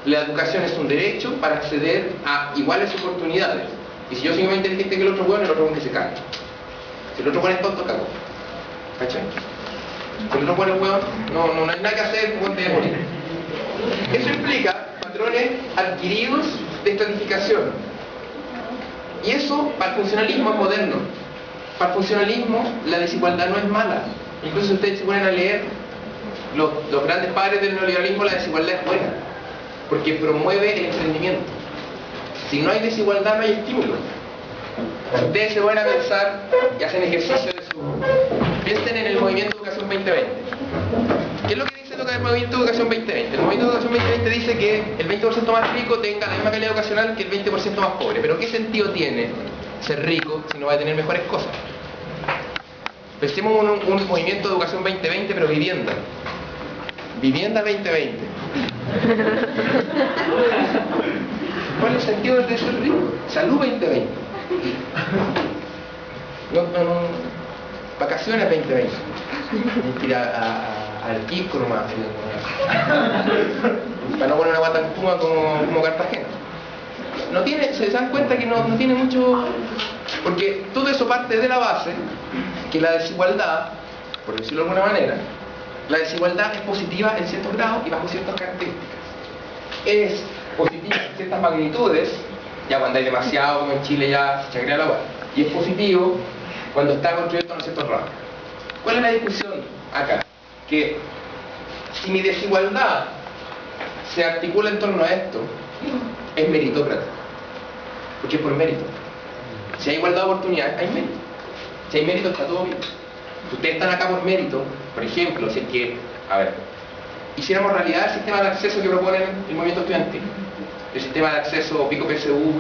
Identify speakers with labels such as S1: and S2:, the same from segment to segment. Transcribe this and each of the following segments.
S1: La educación es un derecho para acceder a iguales oportunidades. Y si yo soy más inteligente que el otro hueón, el otro hueón que se cae. Si el otro hueón es tonto, cago. ¿Cachai? Si el otro hueón es hueón, no hay nada que hacer, el hueón debe morir. Eso implica patrones adquiridos de estratificación. Y eso para el funcionalismo es moderno. Para el funcionalismo la desigualdad no es mala. Incluso si ustedes se ponen a leer los grandes padres del neoliberalismo, la desigualdad es buena, porque promueve el emprendimiento. Si no hay desigualdad, no hay estímulo. Si ustedes se van a pensar y hacen ejercicio de su... Piensen en el movimiento Educación 2020. ¿Qué es lo que dice el movimiento Educación 2020? El movimiento Educación 2020 dice que el 20% más rico tenga la misma calidad educacional que el 20% más pobre. Pero ¿qué sentido tiene ser rico si no va a tener mejores cosas? Pensemos en un movimiento de Educación 2020, pero vivienda. Vivienda 2020. ¿Cuál es el sentido de ser rico? Salud 2020. Vacaciones 2020. Ir al Quisco nomás. Para no poner una guata en Puma como Cartagena. No tiene, se dan cuenta que no tiene mucho... Porque todo eso parte de la base que la desigualdad, por decirlo de alguna manera, la desigualdad es positiva en ciertos grados y bajo ciertas características. Es positiva en ciertas magnitudes, ya cuando hay demasiado, como en Chile ya se chacrea la agua, y es positivo cuando está construido en ciertos ramos. ¿Cuál es la discusión acá? Que si mi desigualdad se articula en torno a esto, es meritócrata, porque es por mérito. Si hay igualdad de oportunidades, hay mérito. Si hay mérito, está todo bien. Si ustedes están acá por mérito, por ejemplo, si es que, hiciéramos realidad el sistema de acceso que proponen el movimiento estudiantil, el sistema de acceso Pico PSU,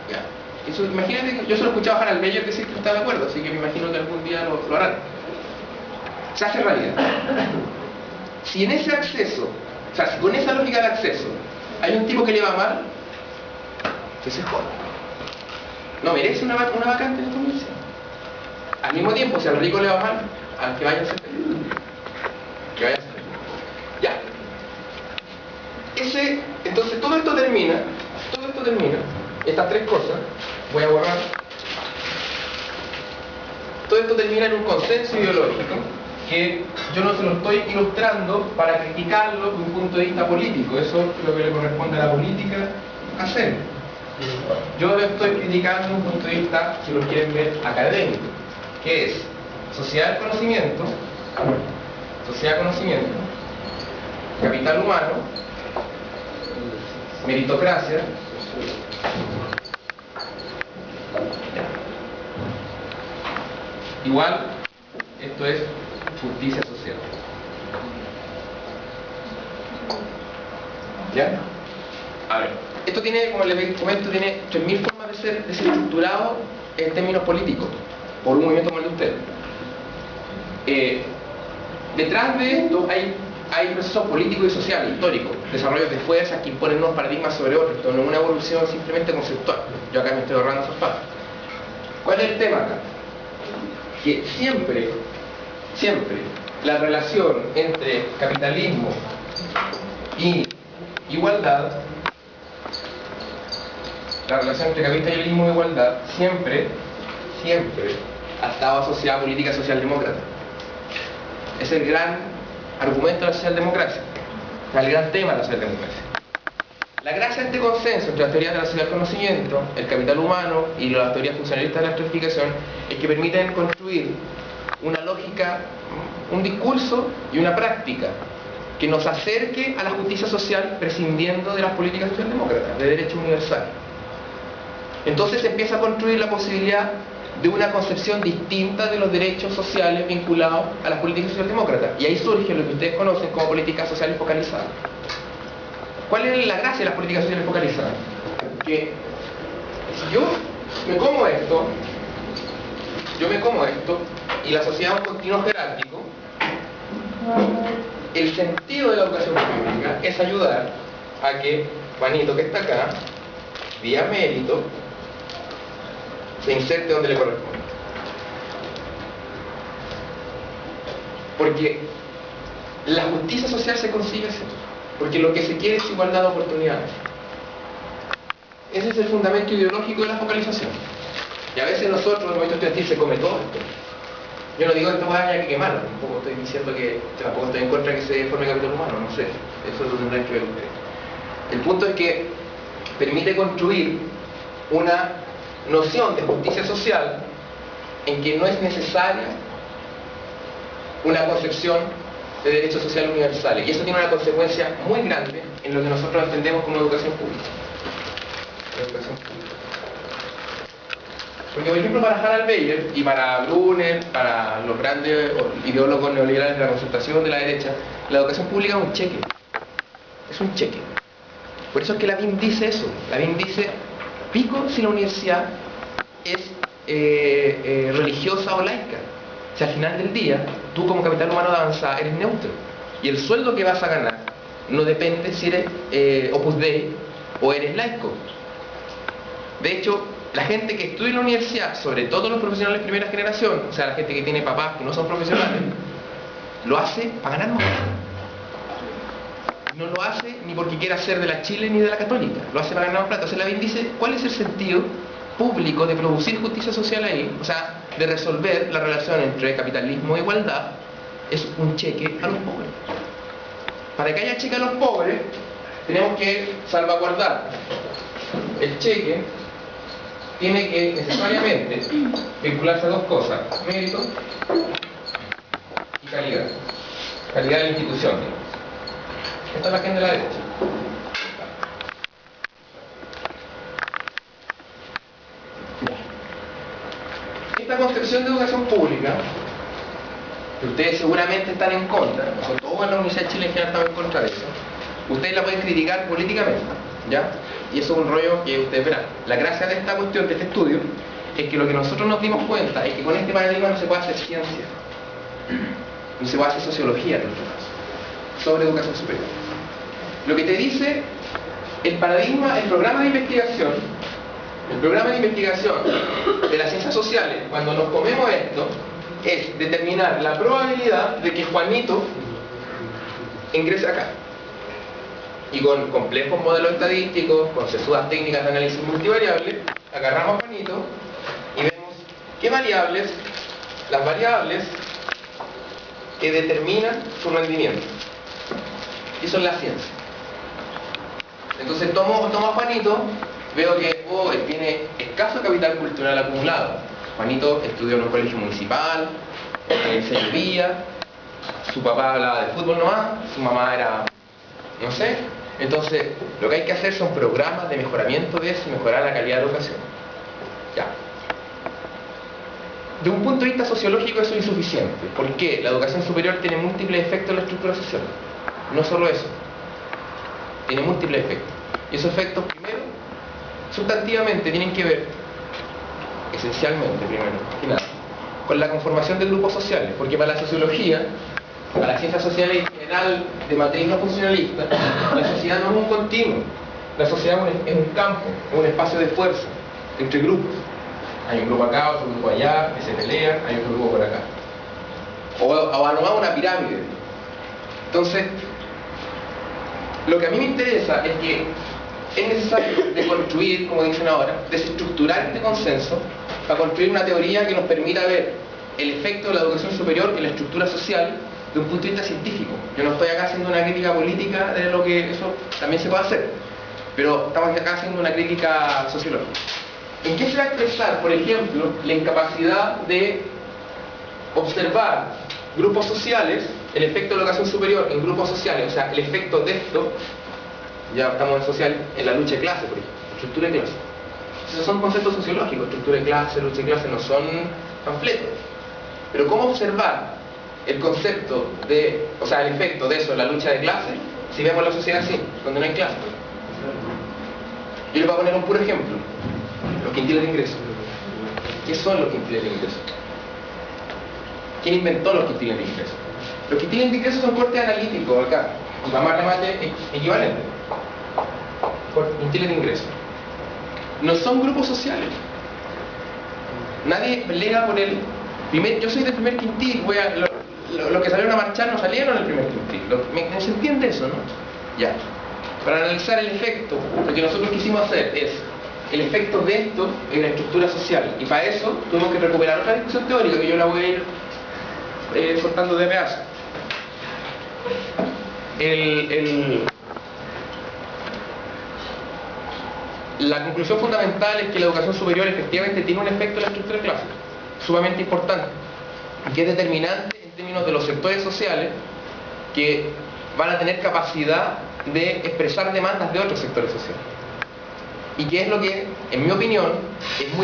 S1: ya. Eso, imagínate, yo solo escuchaba a Harald Beyer decir que no está de acuerdo, así que me imagino que algún día lo harán. Se hace realidad. Si en ese acceso, o sea, si con esa lógica de acceso hay un tipo que le va mal, que se joda. No merece una vacante en esta universidad. Al mismo tiempo, si al rico le va mal, al que vaya a ser feliz. Que vaya a ser feliz. Ya. Entonces todo esto termina, estas tres cosas, voy a borrar. Todo esto termina en un consenso ideológico que yo no se lo estoy ilustrando para criticarlo desde un punto de vista político. Eso es lo que le corresponde a la política hacer. Yo lo estoy criticando desde un punto de vista, si lo quieren ver, académico, que es sociedad del conocimiento, capital humano, meritocracia, igual, esto es justicia social. ¿Ya? A ver, esto tiene, como les comento, tiene 3000 formas de ser estructurado en términos políticos, por un movimiento como el de ustedes. Detrás de esto hay procesos políticos y sociales, históricos, desarrollos de fuerzas que imponen unos paradigmas sobre otros. Esto no es una evolución simplemente conceptual. Yo acá me estoy ahorrando esos pasos. ¿Cuál es el tema acá? Que siempre la relación entre capitalismo y igualdad, siempre ha estado asociada a política socialdemócrata. Es el gran argumento de la socialdemocracia, el gran tema de la socialdemocracia. La gracia de este consenso entre las teorías de la sociedad del conocimiento, el capital humano y las teorías funcionalistas de la estratificación es que permiten construir una lógica, un discurso y una práctica que nos acerque a la justicia social prescindiendo de las políticas socialdemócratas, de derecho universal. Entonces se empieza a construir la posibilidad de una concepción distinta de los derechos sociales vinculados a las políticas socialdemócratas. Y ahí surge lo que ustedes conocen como políticas sociales focalizadas. ¿Cuál es la gracia de las políticas sociales focalizadas? Que si yo me como esto y la sociedad es un continuo jerárquico, el sentido de la educación pública es ayudar a que Juanito, que está acá, vía mérito, se inserte donde le corresponde. Porque la justicia social se consigue así. porque lo que se quiere es igualdad de oportunidades. Ese es el fundamento ideológico de la focalización. Y a veces nosotros, en el movimiento estudiantil, se come todo esto. Yo no digo que esto vaya que quemarlo, tampoco estoy diciendo que tampoco estoy en contra de que se forme capital humano, no sé, eso lo tendrán que ver ustedes. El punto es que permite construir una noción de justicia social en que no es necesaria una concepción de derechos sociales universales, y eso tiene una consecuencia muy grande en lo que nosotros entendemos como educación pública. Porque, por ejemplo, para Hannah Bayer y para Brunner, para los grandes ideólogos neoliberales de la concertación de la derecha, la educación pública es un cheque. Es un cheque. Por eso es que la BIM dice eso. La BIM dice, pico si la universidad es religiosa o laica. O sea, al final del día, tú como capital humano de avanzada eres neutro. Y el sueldo que vas a ganar no depende si eres Opus Dei o eres laico. De hecho, la gente que estudia en la universidad, sobre todo los profesionales de primera generación, o sea, la gente que tiene papás que no son profesionales, lo hace para ganar más plata. No lo hace ni porque quiera ser de la Chile ni de la Católica, lo hace para ganar más plata. O sea, la BIM dice, ¿cuál es el sentido público de producir justicia social ahí? O sea, de resolver la relación entre capitalismo e igualdad. Es un cheque a los pobres. Para que haya cheque a los pobres, tenemos que salvaguardar el cheque. Tiene que necesariamente vincularse a dos cosas: mérito y calidad. Calidad de la institución. Esta es la agenda de la derecha. Esta concepción de educación pública, que ustedes seguramente están en contra, sobre todo en la Universidad de Chile en general estamos en contra de eso, ustedes la pueden criticar políticamente, ¿ya? Y eso es un rollo que ustedes verán. La gracia de esta cuestión, de este estudio, es que lo que nosotros nos dimos cuenta es que con este paradigma no se puede hacer ciencia, no se puede hacer sociología en este caso, sobre educación superior. Lo que te dice el paradigma, el programa de investigación de las ciencias sociales, cuando nos comemos esto, es determinar la probabilidad de que Juanito ingrese acá. Y con complejos modelos estadísticos, con sesudas técnicas de análisis multivariable, agarramos a Juanito y vemos qué variables, las variables que determinan su rendimiento. Y eso es la ciencia. Entonces tomo a Juanito, veo que él tiene escaso capital cultural acumulado. Juanito estudió en un colegio municipal, en Sevilla, su papá hablaba de fútbol nomás, su mamá era, no sé. Entonces, lo que hay que hacer son programas de mejoramiento de eso y mejorar la calidad de la educación. Ya. De un punto de vista sociológico eso es insuficiente. ¿Por qué? La educación superior tiene múltiples efectos en la estructura social. No solo eso. Tiene múltiples efectos. Y esos efectos, primero, sustantivamente tienen que ver, esencialmente, primero, y nada, con la conformación de grupos sociales. Porque para la sociología, para las ciencias sociales en general de matriz no funcionalista, la sociedad no es un continuo. La sociedad es un campo, es un espacio de fuerza entre grupos. Hay un grupo acá, otro grupo allá, que se pelean, hay otro grupo por acá. O a nomás una pirámide. Entonces, lo que a mí me interesa es que es necesario deconstruir, como dicen ahora, desestructurar este consenso para construir una teoría que nos permita ver el efecto de la educación superior en la estructura social de un punto de vista científico. Yo no estoy acá haciendo una crítica política de lo que eso también se puede hacer, pero estamos acá haciendo una crítica sociológica. ¿En qué se va a expresar, por ejemplo, la incapacidad de observar grupos sociales, el efecto de la educación superior en grupos sociales, o sea, el efecto de esto, ya estamos en social, en la lucha de clase, por ejemplo, estructura de clase? Esos son conceptos sociológicos, estructura de clase, lucha de clase, no son panfletos. Pero ¿cómo observar el concepto de, o sea, el efecto de eso en la lucha de clase, si vemos la sociedad así, cuando no hay clase? Yo les voy a poner un puro ejemplo: los quintiles de ingreso. ¿Qué son los quintiles de ingreso? ¿Quién inventó los quintiles de ingreso? Los quintiles de ingreso son cortes analíticos acá, y para más remate equivalente. Quintiles de ingreso. No son grupos sociales. Nadie pelea por el primer. Yo soy del primer quintil, los que salieron a marchar no salieron en el primer quintil. ¿Se entiende eso, no? Ya. Para analizar el efecto, lo que nosotros quisimos hacer es el efecto de esto en la estructura social. Y para eso tuvimos que recuperar otra discusión teórica que yo la voy a ir soltando de pedazos. La conclusión fundamental es que la educación superior efectivamente tiene un efecto en la estructura clásica, sumamente importante, que es determinante en términos de los sectores sociales que van a tener capacidad de expresar demandas de otros sectores sociales. Y que es lo que, en mi opinión, es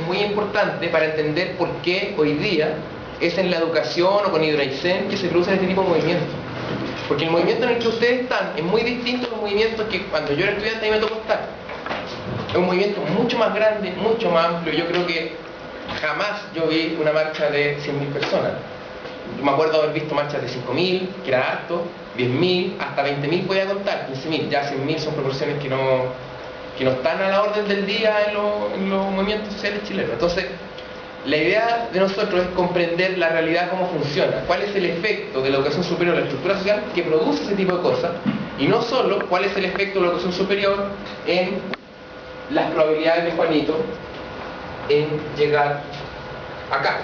S1: muy importante para entender por qué hoy día es en la educación o con Hidraicén que se producen este tipo de movimientos. Porque el movimiento en el que ustedes están es muy distinto a los movimientos que cuando yo era estudiante a mí me tocó estar. Es un movimiento mucho más grande, mucho más amplio. Yo creo que jamás yo vi una marcha de 100.000 personas. Yo me acuerdo haber visto marchas de 5.000, que era harto, 10.000, hasta 20.000 voy a contar, 15.000. Ya 100.000 son proporciones que no están a la orden del día en los movimientos sociales chilenos. Entonces, la idea de nosotros es comprender la realidad, cómo funciona, cuál es el efecto de la educación superior en la estructura social que produce ese tipo de cosas, y no solo cuál es el efecto de la educación superior en las probabilidades de Juanito en llegar acá.